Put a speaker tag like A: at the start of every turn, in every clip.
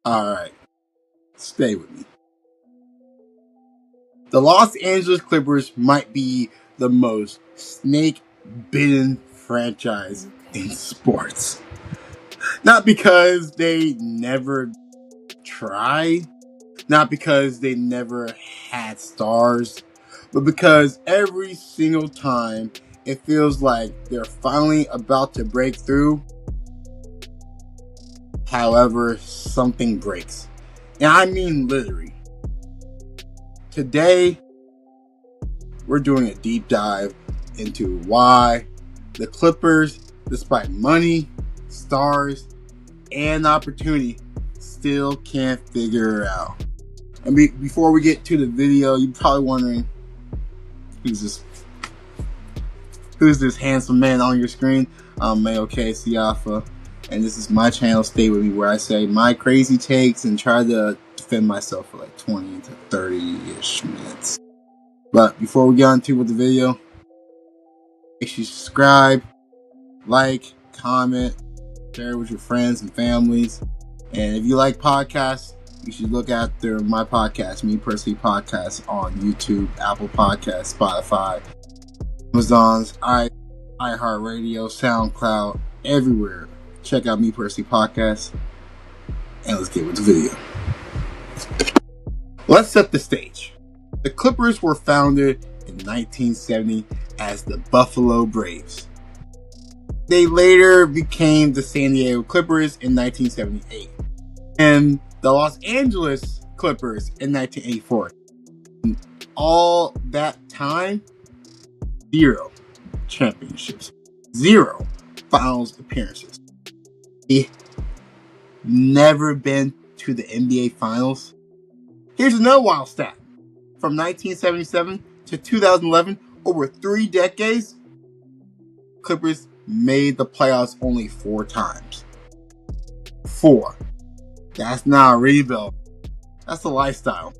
A: Alright, stay with me. The Los Angeles Clippers might be the most snake-bitten franchise in sports. Not because they never tried, not because they never had stars, but because every single time it feels like they're finally about to break through. However, something breaks. And I mean literally. Today, we're doing a deep dive into why the Clippers, despite money, stars, and opportunity, still can't figure it out. And before we get to the video, you're probably wondering, who's this handsome man on your screen? I'm Immanuel Siafa, and this is my channel, Stay With Me, where I say my crazy takes and try to defend myself for like 20 to 30-ish minutes. But before we get on to with the video, make sure you subscribe, like, comment, share it with your friends and families. And if you like podcasts, you should look after my podcast, Me Personally Podcast, on YouTube, Apple Podcasts, Spotify, Amazon's, iHeartRadio, SoundCloud, everywhere. Check out Me Personally Podcast, and let's get with the video. Let's set the stage. The Clippers were founded in 1970 as the Buffalo Braves. They later became the San Diego Clippers in 1978 and the Los Angeles Clippers in 1984. And all that time, 0 championships, 0 finals appearances. They never been to the NBA Finals. Here's another wild stat. From 1977 to 2011, over 3 decades, Clippers made the playoffs only 4 times. 4. That's not a rebuild. That's a lifestyle.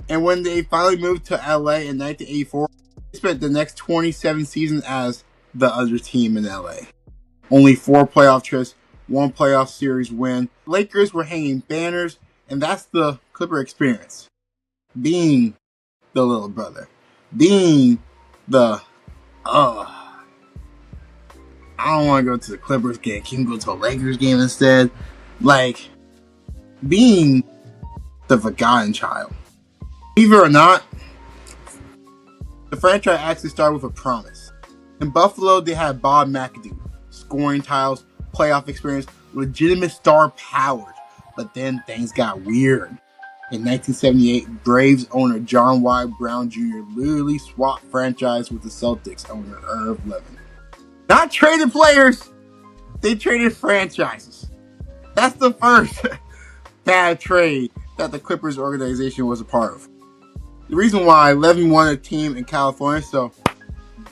A: And when they finally moved to LA in 1984, they spent the next 27 seasons as the other team in LA. Only 4 playoff trips, 1 playoff series win. Lakers were hanging banners, and that's the Clipper experience. Being the little brother. Being the, I don't want to go to the Clippers game. Can you go to a Lakers game instead? Like, being the forgotten child. Believe it or not, the franchise actually started with a promise. In Buffalo, they had Bob McAdoo, scoring titles, playoff experience, legitimate star power. But then things got weird. In 1978, Braves owner John Y. Brown Jr. literally swapped franchise with the Celtics owner Irv Levin. Not traded players, they traded franchises. That's the first bad trade that the Clippers organization was a part of. The reason why Levin wanted a team in California, so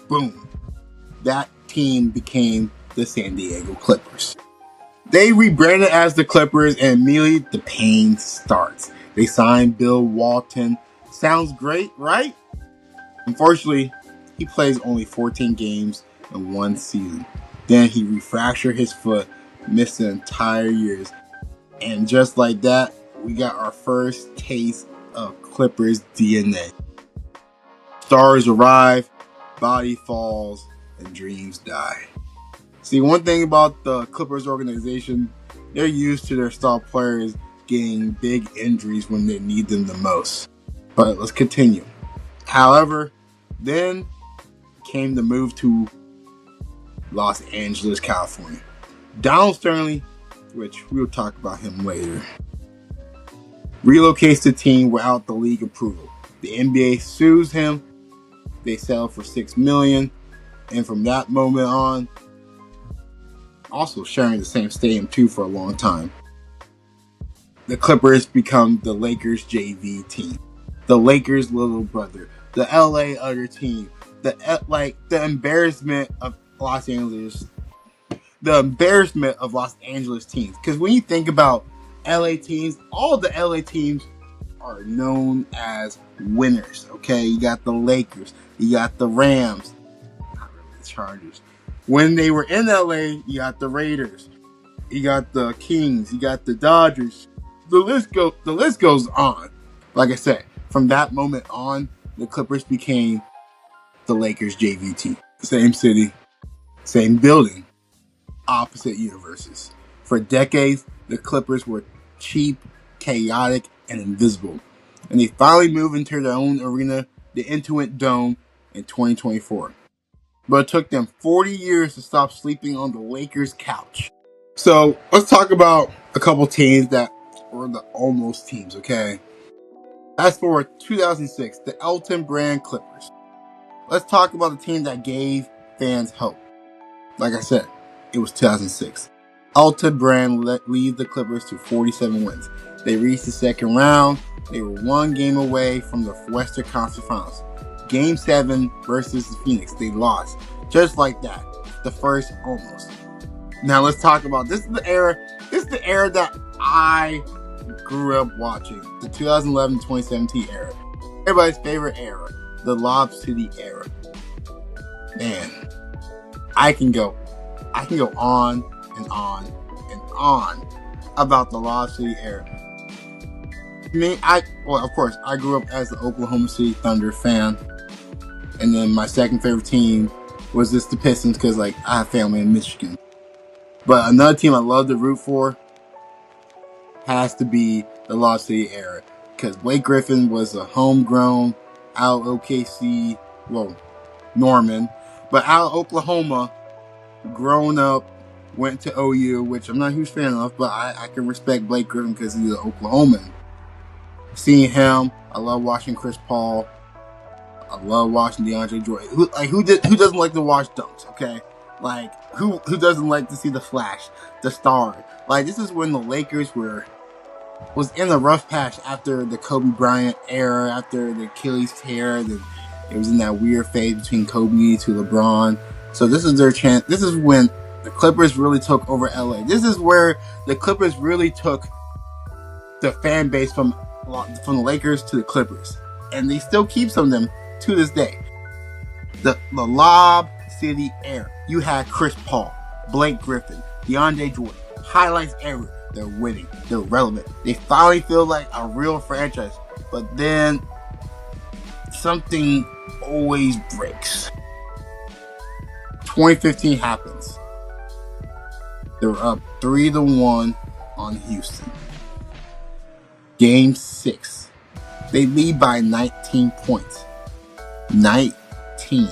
A: boom, that team became the San Diego Clippers. They rebranded as the Clippers, and immediately the pain starts. They signed Bill Walton. Sounds great, right? Unfortunately, he plays only 14 games in 1 season. Then he refractured his foot, missed the entire years. And just like that, we got our first taste of Clippers DNA. Stars arrive, body falls, and dreams die. See, one thing about the Clippers organization, they're used to their star players getting big injuries when they need them the most. But let's continue. However, then came the move to Los Angeles, California. Donald Sterling, which we'll talk about him later, relocates the team without the league approval. The NBA sues him. They settle for $6 million. And from that moment on, also sharing the same stadium too for a long time, the Clippers become the Lakers JV team, the Lakers little brother, the LA other team, the embarrassment of Los Angeles, the embarrassment of Los Angeles teams. Because when you think about LA teams, all the LA teams are known as winners. Okay, you got the Lakers, you got the Rams, not really the Chargers. When they were in LA, you got the Raiders. You got the Kings. You got the Dodgers. The list goes on. Like I said, from that moment on, the Clippers became the Lakers JVT. Same city, same building, opposite universes. For decades, the Clippers were cheap, chaotic, and invisible. And they finally moved into their own arena, the Intuit Dome, in 2024. But it took them 40 years to stop sleeping on the Lakers' couch. So let's talk about a couple teams that were the almost teams, okay? As for 2006, the Elton Brand Clippers. Let's talk about the team that gave fans hope. Like I said, it was 2006. Elton Brand lead the Clippers to 47 wins. They reached the second round. They were one game away from the Western Conference Finals. Game 7 versus the Phoenix. They lost. Just like that. The first almost. Now let's talk about this is the era that I grew up watching. The 2011-2017 era. Everybody's favorite era. The Lob City era. Man, I can go on and on and on about the Lob City era. Of course, I grew up as the Oklahoma City Thunder fan, and then my second favorite team was just the Pistons because, I have family in Michigan. But another team I love to root for has to be the Lob City era because Blake Griffin was a homegrown out of OKC, Norman, but out of Oklahoma, grown up, went to OU, which I'm not a huge fan of, but I can respect Blake Griffin because he's an Oklahoman. Seeing him, I love watching Chris Paul. I love watching DeAndre Jordan. Who doesn't like to watch dunks? Okay, who doesn't like to see the flash, the star? This is when the Lakers was in a rough patch after the Kobe Bryant era, after the Achilles tear. It was in that weird phase between Kobe to LeBron. So this is their chance. This is when the Clippers really took over LA. This is where the Clippers really took the fan base from the Lakers to the Clippers, and they still keep some of them to this day. The Lob City era. You had Chris Paul, Blake Griffin, DeAndre Jordan. Highlights everywhere. They're winning. They're relevant. They finally feel like a real franchise. But then something always breaks. 2015 happens. They were up 3-1 on Houston. Game 6. They lead by 19 points. 19.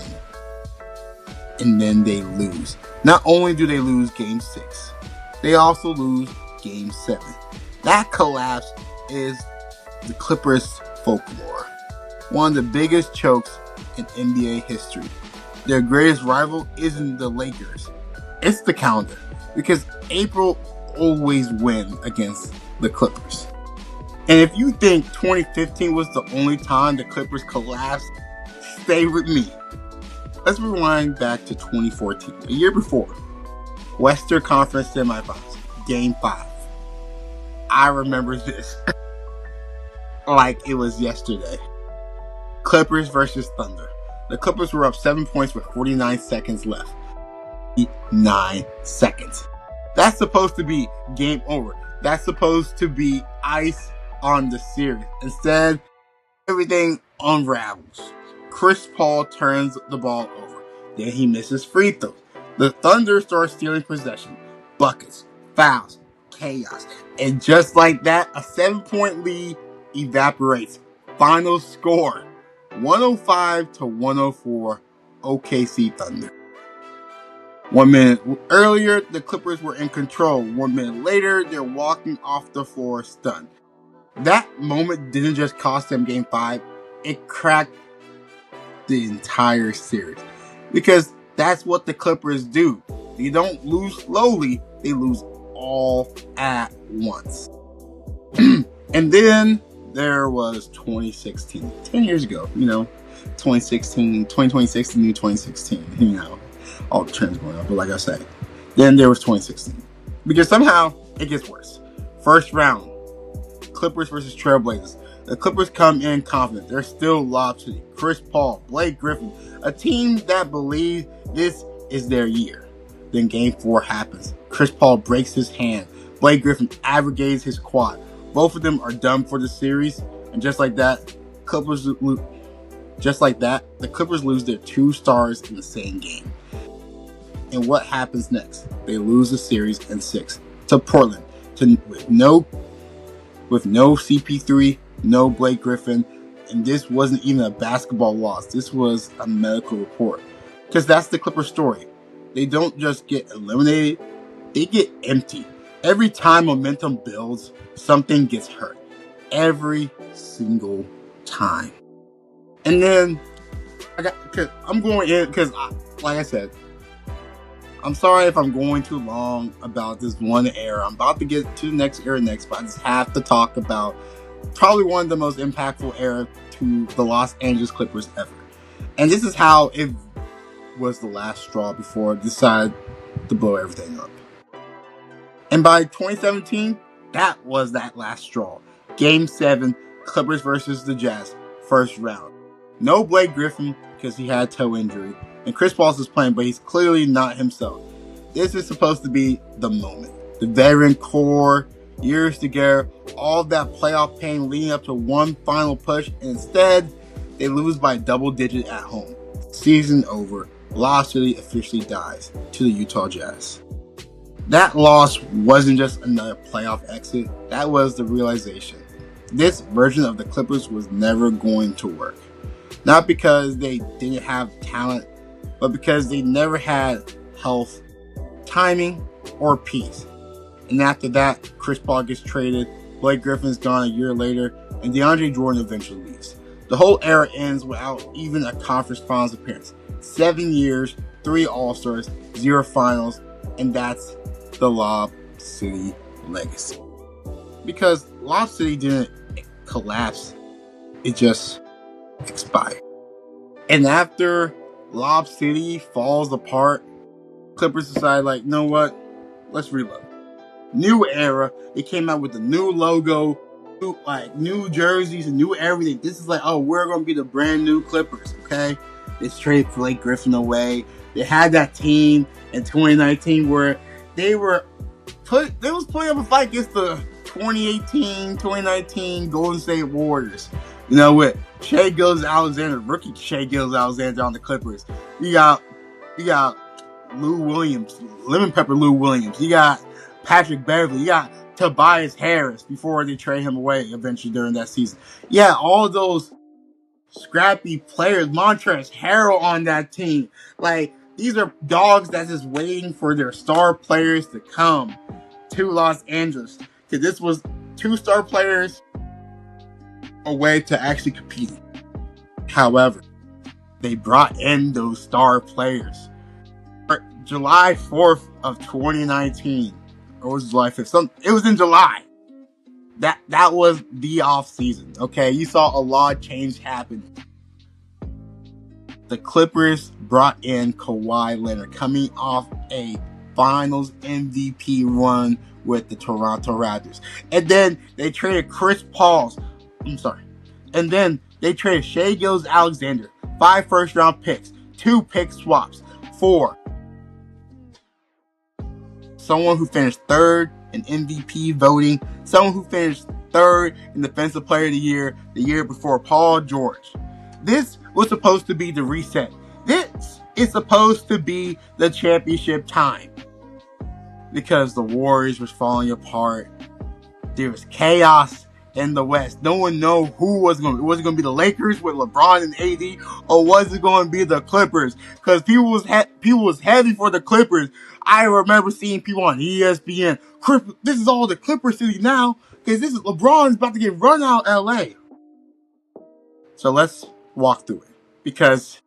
A: And then they lose. Not only do they lose Game 6, they also lose Game 7. That collapse is the Clippers' folklore. One of the biggest chokes in NBA history. Their greatest rival isn't the Lakers. It's the calendar. Because April always wins against the Clippers. And if you think 2015 was the only time the Clippers collapsed, stay with me. Let's rewind back to 2014, a year before. Western Conference semifinals, Game 5. I remember this like it was yesterday. Clippers versus Thunder. The Clippers were up 7 points with 49 seconds left. 9 seconds. That's supposed to be game over. That's supposed to be ice on the series. Instead, everything unravels. Chris Paul turns the ball over. Then he misses free throws. The Thunder start stealing possession. Buckets, fouls, chaos. And just like that, a 7-point lead evaporates. Final score, 105-104, OKC Thunder. 1 minute earlier, the Clippers were in control. 1 minute later, they're walking off the floor stunned. That moment didn't just cost them Game 5. It cracked the entire series. Because that's what the Clippers do. They don't lose slowly. They lose all at once. And then there was 2016. 10 years ago, 2016 to 2016, all the trends going on. But like I said, then there was 2016. Because somehow it gets worse. First round, Clippers versus Trailblazers. The Clippers come in confident. They're still Lob City. Chris Paul, Blake Griffin, a team that believes this is their year. Then Game 4 happens. Chris Paul breaks his hand. Blake Griffin aggregates his quad. Both of them are done for the series, and just like that, the Clippers lose their 2 stars in the same game. And what happens next? They lose the series in 6 to Portland, with no CP3, no Blake Griffin, and this wasn't even a basketball loss. This was a medical report, because that's the Clippers story. They don't just get eliminated; they get empty. Every time momentum builds, something gets hurt. Every single time. And then I'm going in because, like I said, I'm sorry if I'm going too long about this one era. I'm about to get to the next era next, but I just have to talk about probably one of the most impactful era to the Los Angeles Clippers ever. And this is how it was the last straw before it decided to blow everything up. And by 2017, that was that last straw. Game 7, Clippers versus the Jazz, first round. No Blake Griffin because he had a toe injury. And Chris Paul is playing, but he's clearly not himself. This is supposed to be the moment. The veteran core, years together, all that playoff pain leading up to one final push. And instead, they lose by double digit at home. Season over. Lob City officially dies to the Utah Jazz. That loss wasn't just another playoff exit. That was the realization. This version of the Clippers was never going to work. Not because they didn't have talent, but because they never had health, timing, or peace. And after that, Chris Paul gets traded, Blake Griffin's gone a year later, and DeAndre Jordan eventually leaves. The whole era ends without even a conference finals appearance. 7 years, 3 All-Stars, 0 finals, and that's the Lob City legacy. Because Lob City didn't collapse, it just expired. And after Lob City falls apart, Clippers decide, like, you know what? Let's reload. New era. They came out with the new logo, new jerseys, and new everything. This is like, oh, we're going to be the brand new Clippers, okay? They traded Blake Griffin away. They had that team in 2019 where they was putting up a fight against the 2018-2019 Golden State Warriors. You know, with Shai Gilgeous-Alexander, rookie Shai Gilgeous-Alexander on the Clippers. You got Lou Williams, Lemon Pepper Lou Williams. You got Patrick Beverly. You got Tobias Harris before they trade him away eventually during that season. Yeah, all those scrappy players. Montrezl Harrell on that team. Like, these are dogs that's just waiting for their star players to come to Los Angeles. Because this was 2 star players away to actually compete. However, they brought in those star players. July 4th of 2019. Or was it July 5th? It was in July. That was the off season. Okay, you saw a lot of change happen. The Clippers brought in Kawhi Leonard, coming off a Finals MVP run with the Toronto Raptors, and then they traded and then they traded Shai Gilgeous-Alexander, 5 first-round picks, 2 pick swaps for someone who finished 3rd in MVP voting, someone who finished 3rd in Defensive Player of the year before Paul George. This was supposed to be the reset. This is supposed to be the championship time. Because the Warriors was falling apart. There was chaos in the West. No one knew who was going to be. Was it going to be the Lakers with LeBron and AD? Or was it going to be the Clippers? Because people was heavy for the Clippers. I remember seeing people on ESPN. This is all the Clipper city now. Because this is LeBron's about to get run out of LA. So let's walk through it. Because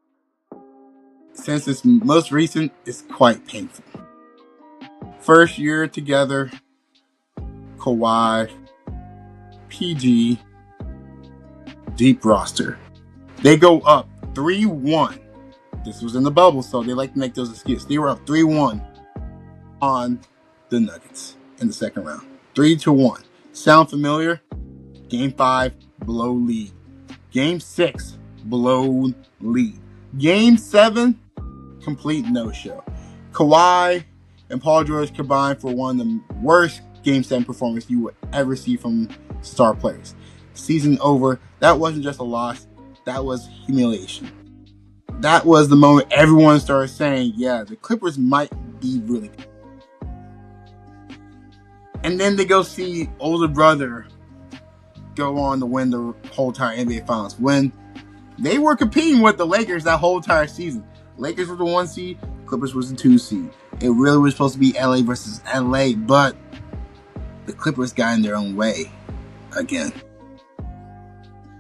A: since it's most recent, it's quite painful. First year together, Kawhi, PG, deep roster. They go up 3-1. This was in the bubble, so they like to make those excuses. They were up 3-1 on the Nuggets in the second round. 3-1. Sound familiar? Game 5, blow lead. Game 6, blow lead. Game 7, complete no-show. Kawhi and Paul George combined for one of the worst Game 7 performances you would ever see from star players. Season over. That wasn't just a loss. That was humiliation. That was the moment everyone started saying, yeah, the Clippers might be really good. And then they go see older brother go on to win the whole entire NBA Finals when they were competing with the Lakers that whole entire season. Lakers were the 1 seed, Clippers was the 2 seed. It really was supposed to be LA versus LA, but the Clippers got in their own way again.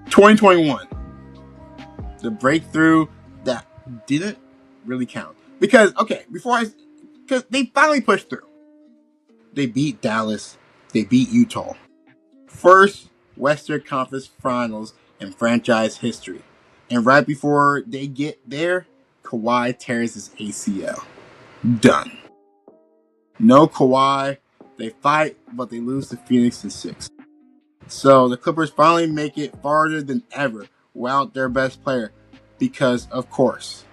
A: 2021. The breakthrough that didn't really count. Because they finally pushed through. They beat Dallas. They beat Utah. First Western Conference Finals in franchise history. And right before they get there, Kawhi tears his ACL. Done. No Kawhi. They fight, but they lose to Phoenix in 6. So the Clippers finally make it farther than ever without their best player. Because, of course,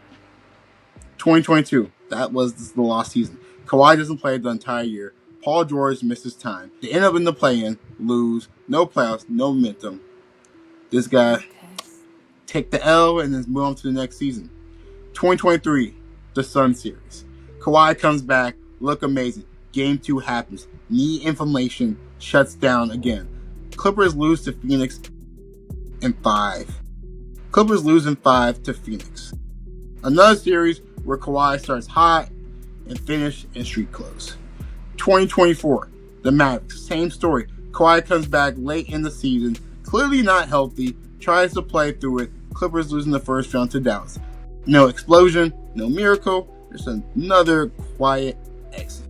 A: 2022, that was the lost season. Kawhi doesn't play the entire year. Paul George misses time. They end up in the play-in, lose, no playoffs, no momentum. This guy take the L and then move on to the next season. 2023, the Sun Series. Kawhi comes back, look amazing. Game 2 happens. Knee inflammation shuts down again. Clippers lose to Phoenix in 5. Clippers lose in 5 to Phoenix. Another series where Kawhi starts hot and finish in street clothes. 2024, the Mavericks. Same story. Kawhi comes back late in the season, clearly not healthy, tries to play through it. Clippers losing the first round to Dallas. No explosion, no miracle. There's another quiet exit.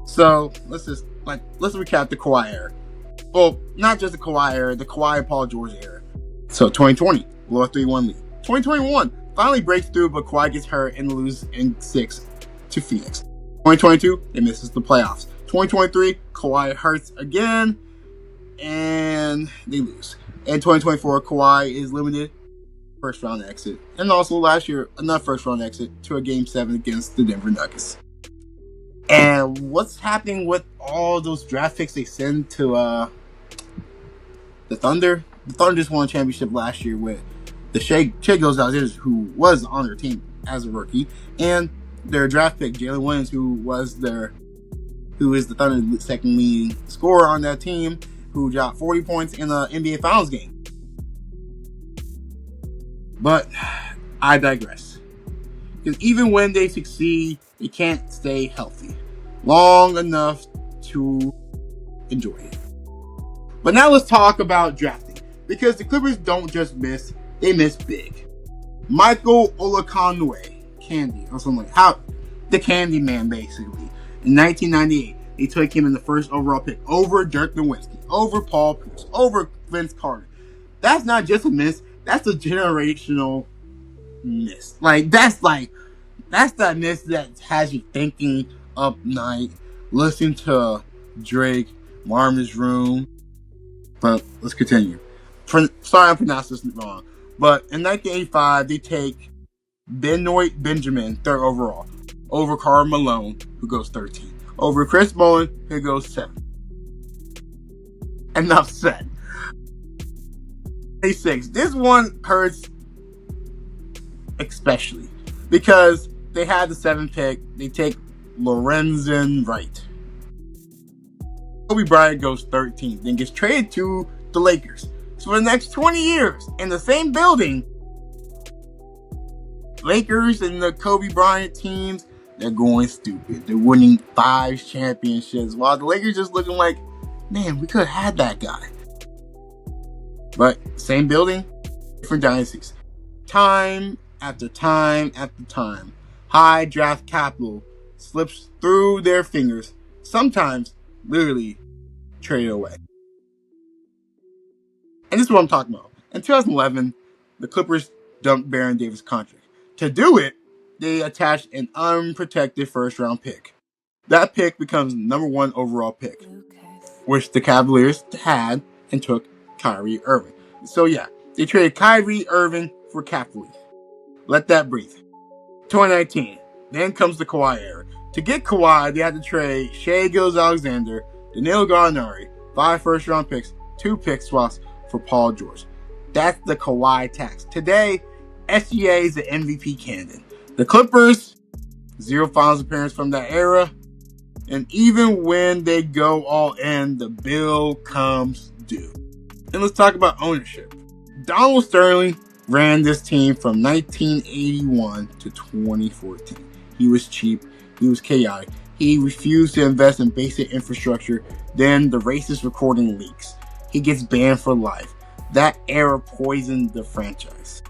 A: So let's recap the Kawhi era. Well, not just the Kawhi era, the Kawhi and Paul George era. So 2020, blow a 3-1 lead. 2021, finally breaks through, but Kawhi gets hurt and loses in 6 to Phoenix. 2022, it misses the playoffs. 2023, Kawhi hurts again, and they lose. And 2024, Kawhi is limited, first round exit. And also last year, another first round exit to a Game 7 against the Denver Nuggets. And what's happening with all those draft picks they send to the Thunder? The Thunder just won a championship last year with the Shai Gilgeous-Alexander, who was on their team as a rookie, and their draft pick Jalen Williams, who is the Thunder's second leading scorer on that team, who dropped 40 points in the NBA Finals game. But I digress. Because even when they succeed, they can't stay healthy long enough to enjoy it. But now let's talk about drafting. Because the Clippers don't just miss, they miss big. Michael Olajuwon, Candy, or something like that. The Candy Man, basically. In 1998, they took him in the first overall pick over Dirk Nowitzki, over Paul Pierce, over Vince Carter. That's not just a miss, that's a generational miss. That's that miss that has you thinking up night, listening to Drake, Marvin's Room. But let's continue. Sorry I pronounced this wrong. But in 1985, they take Benoit Benjamin, 3rd overall, over Karl Malone, who goes 13, over Chris Mullin, who goes 7. Enough said. 86. This one hurts especially because they had the 7th pick. They take Lorenzen Wright. Kobe Bryant goes 13th, then gets traded to the Lakers. So for the next 20 years, in the same building, Lakers and the Kobe Bryant teams, they're going stupid. They're winning 5 championships, while the Lakers just looking like, man, we could have had that guy. But same building, different dynasties. Time after time after time, high draft capital slips through their fingers, sometimes literally traded away. And this is what I'm talking about. In 2011, the Clippers dumped Baron Davis' contract. To do it, they attached an unprotected first-round pick. That pick becomes number 1 overall pick, which the Cavaliers had and took Kyrie Irving. So yeah, they traded Kyrie Irving for cap relief. Let that breathe. 2019, then comes the Kawhi era. To get Kawhi, they had to trade Shai Gilgeous-Alexander, Danilo Gallinari, 5 first-round picks, 2 pick swaps for Paul George. That's the Kawhi tax. Today, SGA is the MVP candidate. The Clippers, 0 finals appearance from that era. And even when they go all in, the bill comes due. And let's talk about ownership. Donald Sterling ran this team from 1981 to 2014. He was cheap. He was chaotic. He refused to invest in basic infrastructure. Then the racist recording leaks. He gets banned for life. That era poisoned the franchise.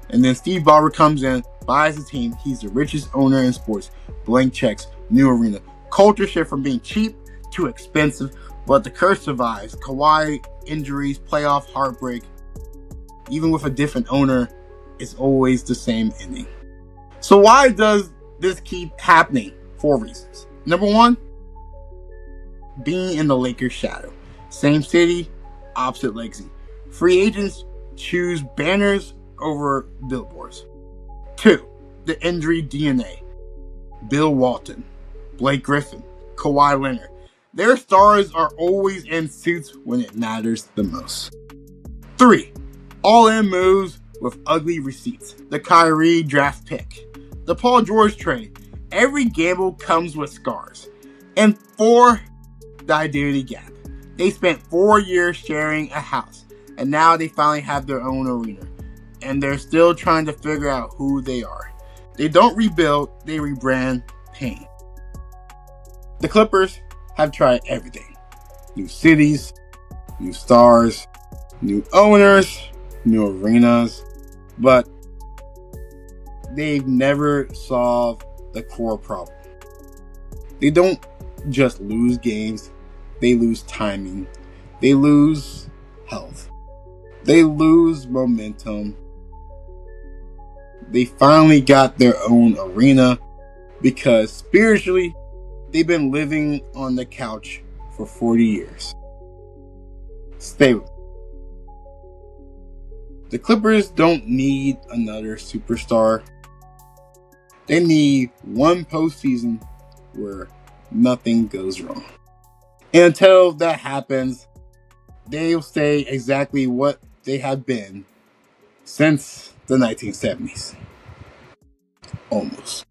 A: And then Steve Ballmer comes in, buys the team. He's the richest owner in sports. Blank checks, new arena. Culture shift from being cheap to expensive. But the curse survives. Kawhi injuries, playoff heartbreak. Even with a different owner, it's always the same ending. So why does this keep happening? 4 reasons. Number 1, being in the Lakers' shadow. Same city, opposite legacy. Free agents choose banners over billboards. 2, the injury DNA. Bill Walton, Blake Griffin, Kawhi Leonard. Their stars are always in suits when it matters the most. 3, all-in moves with ugly receipts. The Kyrie draft pick. The Paul George trade. Every gamble comes with scars. And 4, the identity gap. They spent 4 years sharing a house, and now they finally have their own arena. And they're still trying to figure out who they are. They don't rebuild, they rebrand pain. The Clippers have tried everything. New cities, new stars, new owners, new arenas, but they've never solved the core problem. They don't just lose games, they lose timing, they lose health, they lose momentum. They finally got their own arena because spiritually, they've been living on the couch for 40 years. Stay with me. The Clippers don't need another superstar. They need one postseason where nothing goes wrong. And until that happens, they'll stay exactly what they have been since the 1970s. Almost.